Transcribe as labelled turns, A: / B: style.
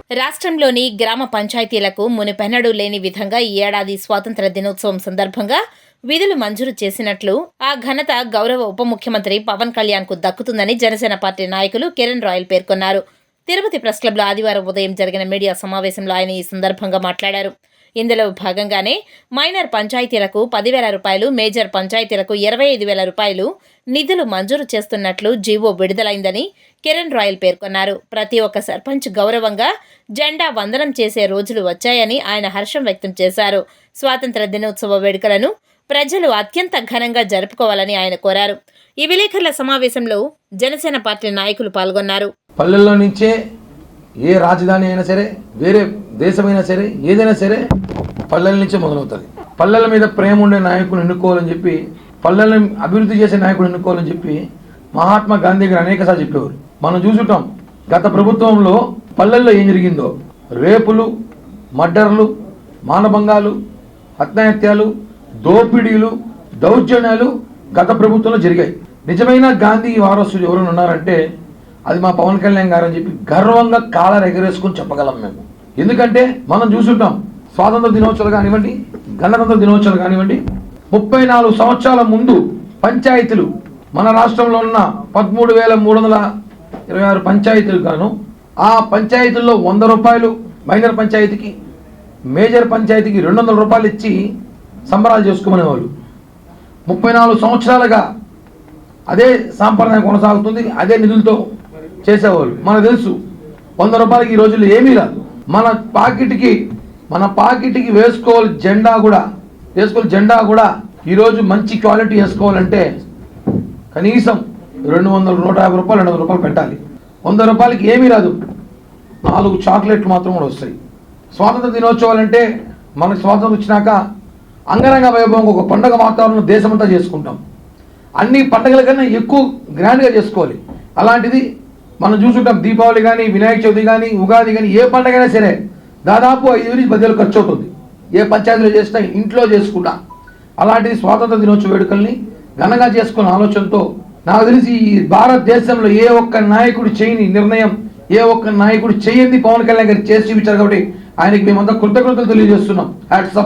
A: రాష్ట్రంలోని గ్రామ పంచాయతీలకు మునుపెన్నడూ లేని విధంగా ఈ ఏడాది స్వాతంత్ర దినోత్సవం సందర్భంగా విధులు మంజూరు చేసినట్లు ఆ ఘనత గౌరవ ఉప ముఖ్యమంత్రి పవన్ కళ్యాణ్ కు దక్కుతుందని జనసేన పార్టీ నాయకులు కిరణ్ రాయల్ పేర్కొన్నారు. తిరుపతి ప్రెస్ క్లబ్లో ఆదివారం ఉదయం జరిగిన మీడియా సమావేశంలో ఆయన ఈ సందర్భంగా మాట్లాడారు. ఇందులో భాగంగానే మైనర్ పంచాయతీలకు 10,000 రూపాయలు, మేజర్ పంచాయతీలకు 25,000 రూపాయలు నిధులు మంజూరు చేస్తున్నట్లు జీవో విడుదలైందని కిరణ్ రాయల్ పేర్కొన్నారు. ప్రతి ఒక్క సర్పంచ్ గౌరవంగా జెండా వందనం చేసే రోజులు వచ్చాయని ఆయన హర్షం వ్యక్తం చేశారు. స్వాతంత్ర దినోత్సవ వేడుకలను ప్రజలు అత్యంత ఘనంగా జరుపుకోవాలని ఆయన కోరారు. ఈ విలేకరుల సమావేశంలో జనసేన పార్టీ నాయకులు పాల్గొన్నారు.
B: పల్లెల్లో నుంచే ఏ రాజధాని అయినా సరే, వేరే దేశమైనా సరే, ఏదైనా సరే పల్లెల నుంచే మొదలవుతుంది. పల్లెల మీద ప్రేమ ఉండే నాయకులు ఎన్నుకోవాలని చెప్పి, పల్లెలను అభివృద్ధి చేసే నాయకులు ఎన్నుకోవాలని చెప్పి మహాత్మా గాంధీ గారు అనేకసార్లు చెప్పేవారు. మనం చూసుంటాం గత ప్రభుత్వంలో పల్లెల్లో ఏం జరిగిందో. రేపులు, మర్డర్లు, మానభంగాలు, హత్యాహత్యాలు, దోపిడీలు, దౌర్జన్యాలు గత ప్రభుత్వంలో జరిగాయి. నిజమైన గాంధీ వారసులు ఎవరైనా ఉన్నారంటే అది మా పవన్ కళ్యాణ్ గారు అని చెప్పి గర్వంగా కాలర్ ఎగరేసుకుని చెప్పగలం మేము. ఎందుకంటే మనం చూసుంటాం స్వాతంత్ర దినోత్సవాలు కానివ్వండి, గణతంత్ర దినోత్సవాలు కానివ్వండి, 34 సంవత్సరాల ముందు పంచాయతీలు మన రాష్ట్రంలో ఉన్న 13,326 పంచాయతీలు గాను ఆ పంచాయతీల్లో 100 రూపాయలు మైనర్ పంచాయతీకి, మేజర్ పంచాయతీకి 200 రూపాయలు ఇచ్చి సంబరాలు చేసుకునేవాళ్ళు. 34 సంవత్సరాలుగా అదే సాంప్రదాయం కొనసాగుతుంది. అదే నిధులతో చేసేవాళ్ళు. మనకు తెలుసు 100 రూపాయలకి ఈ రోజుల్లో ఏమీ రాదు. మన పాకెట్కి వేసుకోవాలి జెండా కూడా ఈరోజు మంచి క్వాలిటీ వేసుకోవాలంటే కనీసం 200, 150 రూపాయలు, 200 రూపాయలు పెట్టాలి. 100 రూపాయలకి ఏమీ రాదు. 4 చాక్లెట్లు మాత్రం కూడా వస్తాయి. స్వాతంత్ర దినోత్సవాలు అంటే మనకు స్వాతంత్రం వచ్చినాక అంగరంగ వైభవంగా ఒక పండుగ వాతావరణం దేశమంతా చేసుకుంటాం. అన్ని పండుగల కన్నా ఎక్కువ గ్రాండ్గా చేసుకోవాలి. అలాంటిది మనం చూసుకుంటాం దీపావళి కానీ, వినాయక చవితి కానీ, ఉగాది కానీ, ఏ పండుగ అయినా సరే దాదాపు 5,000 నుంచి 10,000 ఖర్చు అవుతుంది. ఏ పంచాయతీలో చేసినా, ఇంట్లో చేసుకుంటా. అలాంటిది స్వాతంత్ర దినోత్సవ వేడుకల్ని ఘనంగా చేసుకున్న ఆలోచనతో నాకు తెలిసి ఈ భారతదేశంలో ఏ ఒక్క నాయకుడు చేయని నిర్ణయం, ఏ ఒక్క నాయకుడు చేయండి పవన్ కళ్యాణ్ గారు చేసి చూపించారు. కాబట్టి ఆయనకి మేమంతా కృతజ్ఞతలు తెలియజేస్తున్నాం. Hats off.